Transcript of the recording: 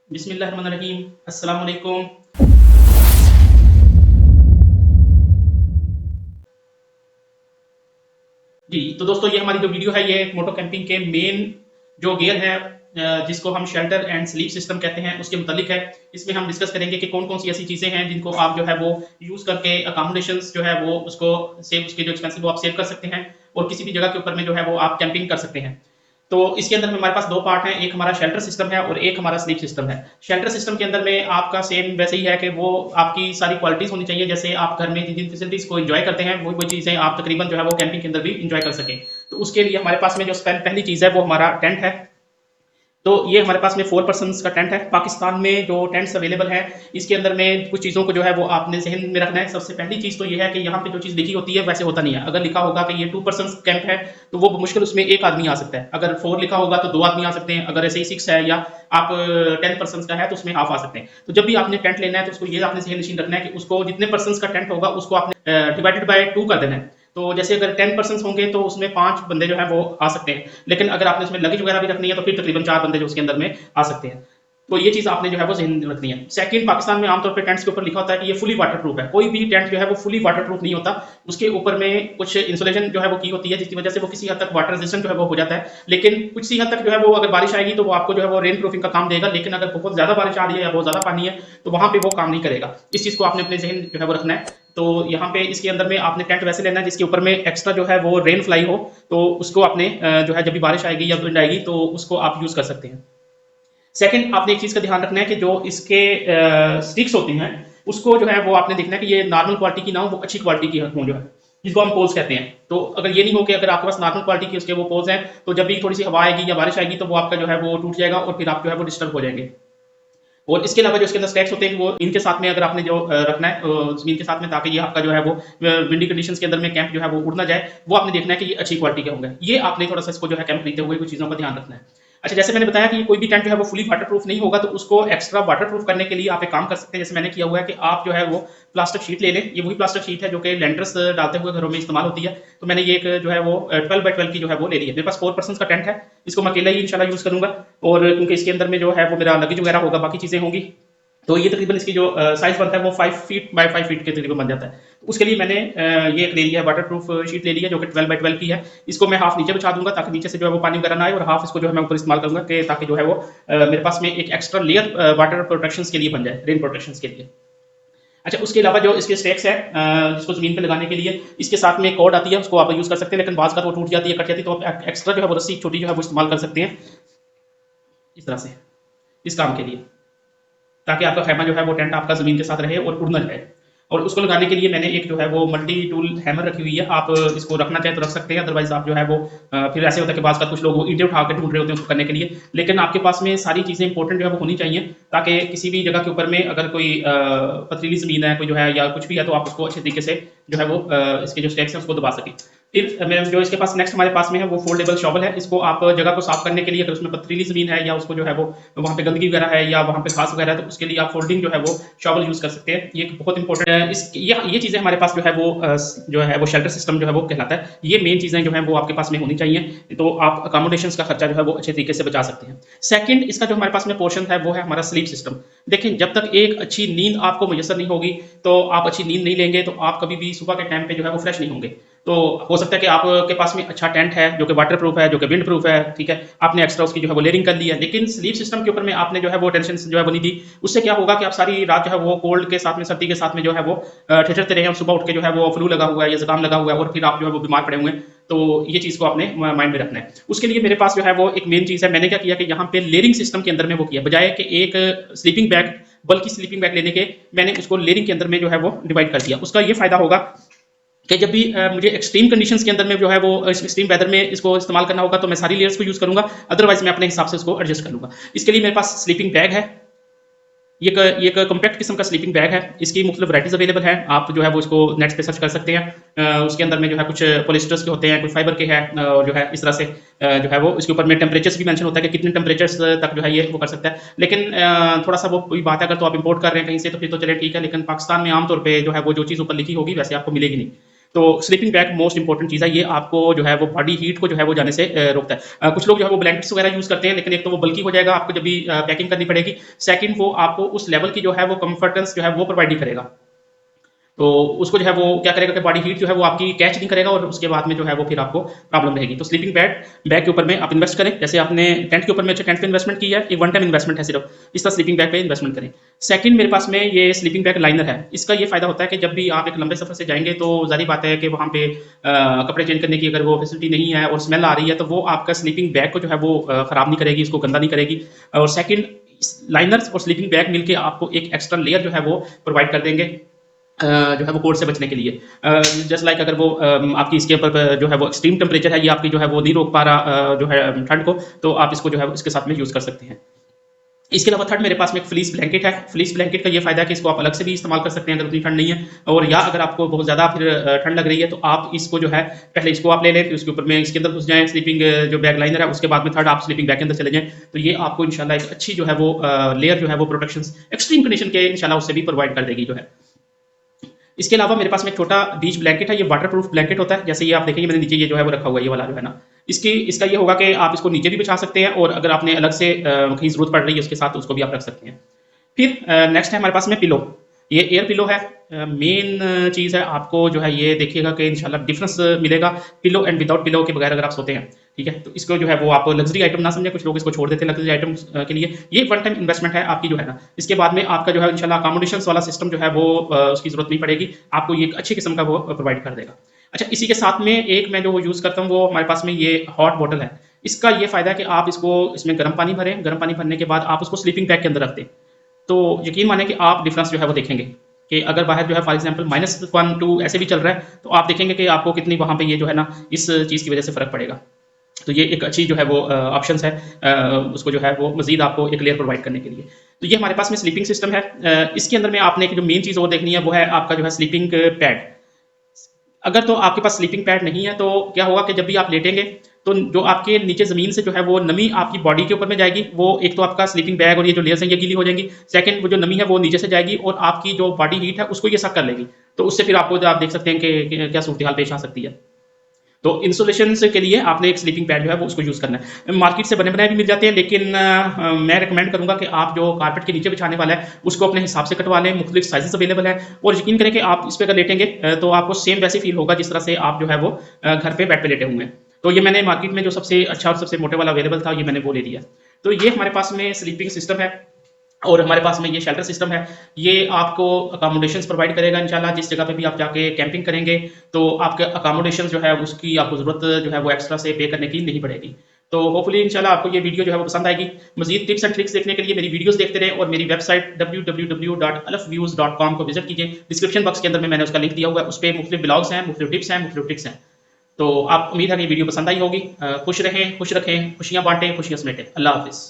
बिस्मिल्लाहिर्रहमानिर्रहीम। अस्सलाम वालेकुम। जी, तो दोस्तों ये हमारी जो वीडियो है ये मोटो कैंपिंग के मेन जो गियर है जिसको हम शेल्टर एंड स्लीप सिस्टम कहते हैं उसके मुतालिक है। इसमें हम डिस्कस करेंगे कि कौन-कौन सी ऐसी चीज़ें हैं जिनको आप जो है वो यूज़ करके अकोमोडेशंस जो है वो उसको सेव उसके जो एक्सपेंसिव वो आप सेव कर सकते हैं और किसी भी जगह के ऊपर में जो है वो आप कैंपिंग कर सकते हैं। तो इसके अंदर हमारे पास 2 पार्ट हैं, एक हमारा शेल्टर सिस्टम है और एक हमारा स्लीप सिस्टम है। शेल्टर सिस्टम के अंदर में आपका सेम वैसे ही है कि वो आपकी सारी क्वालिटीज़ होनी चाहिए, जैसे आप घर में जिन-जिन फैसिलिटीज़ को एन्जॉय करते हैं, वही-वही चीज़ें आप तकरीबन जो है वो कैंपिंग के अंदर भी एन्जॉय कर सकें। तो उसके लिए हमारे पास में जो पहली चीज़ है वो हमारा टेंट है। तो ये हमारे पास में 4 पर्सन्स का टेंट है। पाकिस्तान में जो टेंट्स अवेलेबल हैं, इसके अंदर में कुछ चीज़ों को जो है वो आपने ज़हन में रखना है। सबसे पहली चीज़ तो ये है कि यहाँ पे जो चीज़ लिखी होती है वैसे होता नहीं है। अगर लिखा होगा कि ये 2 पर्सन्स कैंप है, तो वो मुश्किल उसमें 1 आदमी आ सकता है। अगर 4 लिखा होगा तो 2 आदमी आ सकते हैं। अगर ऐसे ही 6 है या आप 10 पर्सन्स का है तो उसमें हाफ आ सकते हैं। तो जब भी आपने टेंट लेना है तो उसको ये आपने ज़हन नशीन रखना है कि उसको जितने पर्सन्स का टेंट होगा उसको आपने डिवाइडेड बाय 2 कर देना है। तो जैसे अगर 10 पर्सन्स होंगे तो उसमें 5 बंदे जो हैं वो आ सकते हैं। लेकिन अगर आपने उसमें लगेज वगैरह भी रखनी है तो फिर तकरीबन 4 बंदे जो उसके अंदर में आ सकते हैं। तो ये चीज़ आपने जो है वो ज़हन में रखनी है। सेकंड, पाकिस्तान में आमतौर पे टेंट्स के ऊपर लिखा होता है कि ये फुली वाटरप्रूफ है। कोई भी टेंट जो है वो फुली वाटरप्रूफ नहीं होता। उसके ऊपर में कुछ इंसुलेशन जो है वो की होती है जिसकी वजह से वो किसी हद तक वाटर रेजिस्टेंट जो है वो हो जाता है। लेकिन कुछ सी हद तक जो है वो अगर बारिश आएगी तो वो आपको जो है वो रेन प्रूफिंग का काम देगा। लेकिन अगर बहुत ज़्यादा बारिश आ रही है या बहुत ज़्यादा पानी है तो वहाँ पे वो काम नहीं करेगा। इस चीज़ को आपने अपने ज़हन जो है वो रखना है। तो यहाँ पे इसके अंदर में आपने टेंट वैसे लेना है जिसके ऊपर में एक्स्ट्रा जो है वो रेन फ्लाई हो। तो उसको आपने जो है जब भी बारिश आएगी या विंड आएगी तो उसको आप यूज़ कर सकते हैं। सेकंड, आपने एक चीज़ का ध्यान रखना है कि जो इसके स्टिक्स होते हैं उसको जो है वो आपने देखना है कि ये नॉर्मल क्वालिटी की ना हो, वो अच्छी क्वालिटी की हो जो है, जिसको हम पोल्स कहते हैं। तो अगर ये नहीं हो कि अगर आपके पास नॉर्मल क्वालिटी के उसके वो पोल्स हैं तो जब भी थोड़ी सी हवा आएगी या बारिश आएगी तो वो आपका जो है वो टूट जाएगा और फिर आप जो है वो डिस्टर्ब हो जाएंगे। और इसके अलावा जो इसके अंदर स्टैक्स होते हैं वो इनके साथ में अगर आपने जो रखना है ज़मीन के साथ में, ताकि ये आपका जो है वो विंडी कंडीशंस के अंदर में कैंप जो है वो उड़ ना जाए, वो आपने देखना है कि ये अच्छी क्वालिटी के होंगे। ये आपने थोड़ा सा इसको जो है कैंप खरीदते हुए कुछ चीज़ों का ध्यान रखना है। अच्छा, जैसे मैंने बताया कि कोई भी टेंट जो है वो फुली वाटरप्रूफ नहीं होगा, तो उसको एक्स्ट्रा वाटरप्रूफ करने के लिए आप एक काम कर सकते हैं, जैसे मैंने किया हुआ है कि आप जो है वो प्लास्टिक शीट ले लें। ये वही प्लास्टिक शीट है जो कि लैंटर्स डालते हुए घरों में इस्तेमाल होती है। तो मैंने ये एक जो है वो 12 बाय 12 की जो है वो ले ली है। मेरे पास 4 पर्सन का टेंट है। इसको मैं अकेला ही इंशाल्लाह यूज़ करूंगा, और क्योंकि इसके अंदर में जो है वो मेरा लगेज वगैरह होगा, बाकी चीज़ें होंगी, तो ये तकरीबन इसकी जो साइज़ बनता है वो 5 फीट बाय 5 फीट के तकरीबन बन जाता है। तो उसके लिए मैंने ये एक ले लिया है, वाटरप्रूफ शीट ले लिया जो कि 12 बाय 12 की है। इसको मैं हाफ नीचे बिछा दूंगा ताकि नीचे से जो है वो पानी वगैरह ना आए, और हाफ इसको जो है मैं ऊपर इस्तेमाल करूंगा कि ताकि जो है वो मेरे पास में एक एक्स्ट्रा लेयर वाटर प्रोटेक्शन के लिए बन जाए, रेन प्रोटेक्शन के लिए। अच्छा, उसके अलावा जो इसके स्टेक्स है जिसको ज़मीन पे लगाने के लिए, इसके साथ में एक कॉर्ड आती है, उसको आप यूज़ कर सकते हैं। लेकिन बाज़ का वो टूट जाती है, कट जाती है, तो आप एक्स्ट्रा जो है वो रस्सी छोटी जो है वो इस्तेमाल कर सकते हैं इस तरह से, इस काम के लिए, ताकि आपका खैमा जो है वो टेंट आपका ज़मीन के साथ रहे और उड़ ना जाए। और उसको लगाने के लिए मैंने एक जो है वो मल्टी टूल हैमर रखी हुई है। आप इसको रखना चाहें तो रख सकते हैं, अदरवाइज़ आप जो है वो फिर ऐसे होता है कि बाज़ का कुछ लोग वो ईंटें उठा के ढूंढ रहे होते हैं उसको करने के लिए। लेकिन आपके पास में सारी चीज़ें इंपॉर्टेंट जो है वो होनी चाहिए, ताकि किसी भी जगह के ऊपर में अगर कोई पथरीली ज़मीन है कोई जो है या कुछ भी है, तो आप उसको अच्छे तरीके से जो है वो इसके जो स्टेक्स हैं उसको दबा सकें। फिर मेरे जो इसके पास नेक्स्ट हमारे पास में है वो फोल्डेबल शॉवल है। इसको आप जगह को साफ करने के लिए, अगर उसमें पथरीली ज़मीन है या उसको जो है वो वहाँ पे गंदगी वगैरह है या वहाँ पे घास वगैरह है, तो उसके लिए आप फोल्डिंग जो है वो शॉवल यूज़ कर सकते हैं। ये एक बहुत इंपॉर्टेंट है। ये चीज़ें हमारे पास जो है वो जो है वो शेल्टर सिस्टम जो है वो कहलाता है। ये मेन चीज़ें जो है वो आपके पास में होनी चाहिए, तो आप अकोमोडेशंस का खर्चा जो है वो अच्छे तरीके से बचा सकते हैं। सेकंड, इसका जो हमारे पास में पोर्शन है वो है हमारा स्लीप सिस्टम। देखिए, जब तक एक अच्छी नींद आपको मुयस्सर नहीं होगी, तो आप अच्छी नींद नहीं लेंगे तो आप कभी भी सुबह के टाइम पे जो है वो फ्रेश नहीं होंगे। तो हो सकता है कि आपके पास में अच्छा टेंट है जो कि वाटर प्रूफ है, जो कि विंड प्रूफ है, ठीक है, आपने एक्स्ट्रा उसकी जो है वो लेयरिंग कर ली है, लेकिन स्लीप सिस्टम के ऊपर में आपने जो है वो टेंशन जो है वो नहीं दी। उससे क्या होगा कि आप सारी रात जो है वो कोल्ड के साथ में, सर्दी के साथ में जो है वो ठिठुरते रहे, और सुबह उठ के जो है वो फ्लू लगा हुआ है या जुकाम लगा हुआ है और फिर आप जो है वो बीमार पड़े हुए हैं। तो ये चीज़ को आपने माइंड में रखना है। उसके लिए मेरे पास जो है वो एक मेन चीज़ है। मैंने क्या किया कि यहाँ पे लेयरिंग सिस्टम के अंदर में वो किया, बजाय कि एक स्लीपिंग बैग, बल्कि स्लीपिंग बैग लेने के, मैंने उसको लेयरिंग के अंदर में जो है वो डिवाइड कर दिया। उसका ये फायदा होगा कि जब भी मुझे एक्सट्रीम कंडीशंस के अंदर में जो है वो एक्सट्रीम वेदर में इसको इस्तेमाल करना होगा तो मैं सारी लेयर्स को यूज़ करूंगा, अदरवाइज मैं अपने हिसाब से उसको एडजस्ट कर लूंगा। इसके लिए मेरे पास स्लीपिंग बैग है। ये एक कॉम्पैक्ट किस्म का स्लीपिंग बैग है। इसकी मुख्तलिफ वैराइटीज़ अवेलेबल हैं। आप जो है वो इसको नेट पे सर्च कर सकते हैं। उसके अंदर में जो है कुछ पॉलिस्टर्स के होते हैं, कुछ फाइबर के हैं, और जो है इस तरह से जो है वो इसके ऊपर में टेम्परेचर्स भी मेंशन होता है कि कितने टेम्परेचर्स तक जो है ये वो कर सकता है। लेकिन थोड़ा सा वो कोई बात है, अगर तो आप इंपोर्ट कर रहे हैं कहीं से तो फिर तो चले ठीक है, लेकिन पाकिस्तान में आमतौर पर जो है वो जो चीज़ ऊपर लिखी होगी वैसे आपको मिलेगी नहीं। तो स्लीपिंग बैग मोस्ट इंपॉर्टेंट चीज़ है, ये आपको जो है वो बॉडी हीट को जो है वो जाने से रोकता है। कुछ लोग जो है वो ब्लैंकेट्स वगैरह यूज़ करते हैं, लेकिन एक तो वो बल्कि हो जाएगा आपको जब भी पैकिंग करनी पड़ेगी, सेकंड वो आपको उस लेवल की जो है वो कंफर्टेंस जो है वो प्रोवाइड नहीं करेगा। तो उसको जो है वो क्या करेगा कि बॉडी हीट जो है वो आपकी कैच नहीं करेगा और उसके बाद में जो है वो फिर आपको प्रॉब्लम रहेगी। तो स्लीपिंग बैग के ऊपर में आप इन्वेस्ट करें, जैसे आपने टेंट के ऊपर में टेंट पे इन्वेस्टमेंट की है, एक वन टाइम इन्वेस्टमेंट है सिर्फ, इस तरह स्लीपिंग बैग पे इन्वेस्टमेंट करें। सेकंड मेरे पास में ये स्लीपिंग बैग लाइनर है। इसका ये फायदा होता है कि जब भी आप एक लंबे सफर से जाएंगे तो जारी बात है कि वहाँ पे कपड़े चेंज करने की अगर वो फैसिलिटी नहीं है और स्मेल आ रही है तो वो आपका स्लीपिंग बैग को जो है वो खराब नहीं करेगी, इसको गंदा नहीं करेगी। और सेकंड, लाइनर्स और स्लीपिंग बैग मिलके आपको एक एक्स्ट्रा लेयर जो है वो प्रोवाइड कर देंगे जो है वो कोल्ड से बचने के लिए। जस्ट लाइक अगर वो आपकी इसके ऊपर जो है वो एक्सट्रीम टेम्परेचर है, ये आपकी जो है वो नहीं रोक पा रहा जो है ठंड को, तो आप इसको जो है इसके साथ में यूज़ कर सकते हैं। इसके अलावा थर्ड मेरे पास में एक फ्लीस ब्लैंकेट है। फ्लीस ब्लैंकेट का ये फायदा है कि इसको आप अलग से भी इस्तेमाल कर सकते हैं अगर उतनी ठंड नहीं है, और या अगर आपको बहुत ज़्यादा फिर ठंड लग रही है तो आप इसको जो है पहले इसको आप ले लें, फिर उसके ऊपर में इसके अंदर घुस जाएं स्लीपिंग जो बैग लाइनर है, उसके बाद में थर्ड आप स्लीपिंग बैग के अंदर चले जाएं, तो ये आपको इंशाल्लाह एक अच्छी जो है वो लेयर जो है वो प्रोटेक्शन एक्सट्रीम कंडीशन के इंशाल्लाह उससे भी प्रोवाइड कर देगी जो है। इसके अलावा मेरे पास में एक छोटा बीच ब्लैंकेट है, ये वाटर प्रूफ ब्लैंकेट होता है। जैसे ये आप देखेंगे मैंने नीचे ये जो है वो रखा हुआ है, ये वाला जो है ना, इसका ये होगा कि आप इसको नीचे भी बिछा सकते हैं और अगर आपने अलग से कहीं जरूरत पड़ रही है उसके साथ उसको भी आप रख सकते हैं। फिर नेक्स्ट है हमारे पास में पिलो। ये एयर पिलो है। मेन चीज़ है, आपको जो है ये देखिएगा कि इंशाल्लाह डिफरेंस मिलेगा पिलो एंड विदाउट पिलो के बगैर अगर आप सोते हैं, ठीक है। तो इसको जो है वो आप लग्जरी आइटम ना समझें, कुछ लोग इसको छोड़ देते हैं लग्जरी आइटम के लिए। ये वन टाइम इन्वेस्टमेंट है आपकी जो है ना, इसके बाद में आपका जो है इंशाल्लाह अकोमोडेशन वाला सिस्टम जो है वो उसकी जरूरत नहीं पड़ेगी, आपको ये एक अच्छी किस्म का वो प्रोवाइड कर देगा। अच्छा, इसी के साथ में एक मैं जो यूज़ करता हूँ वो हमारे पास में ये हॉट बॉटल है। इसका ये फायदा है कि आप इसको इसमें गर्म पानी भरें, गर्म पानी भरने के बाद आप उसको स्लीपिंग बैग के अंदर रख दें, तो यकीन माने कि आप डिफरेंस जो है वो देखेंगे कि अगर बाहर जो है फॉर एग्जांपल -1 2 ऐसे भी चल रहा है, तो आप देखेंगे कि आपको कितनी वहाँ पे ये जो है ना इस चीज़ की वजह से फ़र्क पड़ेगा। तो ये एक अच्छी जो है वो ऑप्शंस है उसको जो है वो मज़ीद आपको एक लेयर प्रोवाइड करने के लिए। तो ये हमारे पास में स्लीपिंग सिस्टम है। इसके अंदर में आपने एक जो मेन चीज़ और देखनी है वो है आपका जो है स्लीपिंग पैड। अगर तो आपके पास स्लीपिंग पैड नहीं है तो क्या होगा कि जब भी आप लेटेंगे तो जो आपके नीचे ज़मीन से जो है वो नमी आपकी बॉडी के ऊपर में जाएगी, वो एक तो आपका स्लीपिंग बैग और ये जो लेयर्स हैं ये गीली हो जाएंगी, सेकंड वो जो नमी है वो नीचे से जाएगी और आपकी जो बॉडी हीट है उसको ये सक कर लेगी। तो उससे फिर आपको आप देख सकते हैं कि क्या सूरत हाल पेश आ सकती है। तो इंसुलेशन के लिए आपने एक स्लीपिंग पैड जो है वो उसको यूज़ करना है। मार्केट से बने बनाए भी मिल जाते हैं, लेकिन मैं रिकमेंड करूंगा कि आप जो कारपेट के नीचे बिछाने वाला है उसको अपने हिसाब से कटवा लें। मुख्तलिफ साइजेस अवेलेबल है और यकीन करें कि आप इस पर अगर लेटेंगे तो आपको सेम वैसे फील होगा जिस तरह से आप जो है वो घर पे बेड पे लेटे हुए हैं। तो ये मैंने मार्केट में जो सबसे अच्छा और सबसे मोटे वाला अवेलेबल था ये मैंने वो ले लिया। तो ये हमारे पास में स्लीपिंग सिस्टम है और हमारे पास में ये शेल्टर सिस्टम है। ये आपको अकोमोडेशंस प्रोवाइड करेगा इंशाल्लाह। जिस जगह पे भी आप जाके कैंपिंग करेंगे तो आपके अकोमोडेशन जो है उसकी आपको ज़रूरत जो है वो एक्स्ट्रा से पे करने की नहीं पड़ेगी। तो होपफुली इंशाल्लाह आपको ये वीडियो जो है वो पसंद आएगी। मजीद टिप्स एंड ट्रिक्स देखने के लिए मेरी वीडियोस देखते रहें और मेरी वेबसाइट www.alfviews.com को विजिट कीजिए। डिस्क्रिप्शन बॉक्स के अंदर में मैंने उसका लिंक दिया हुआ है, उस पर मुख्तलिफ ब्लॉग्स हैं, मुख्तलिफ टिप्स हैं, मुख्तलिफ ट्रिक्स हैं। तो आप उम्मीद है कि वीडियो पसंद आई होगी। खुश रहें, खुश रखें, खुशियाँ बांटें, खुशियाँ समेटें। अल्लाह हाफिज़।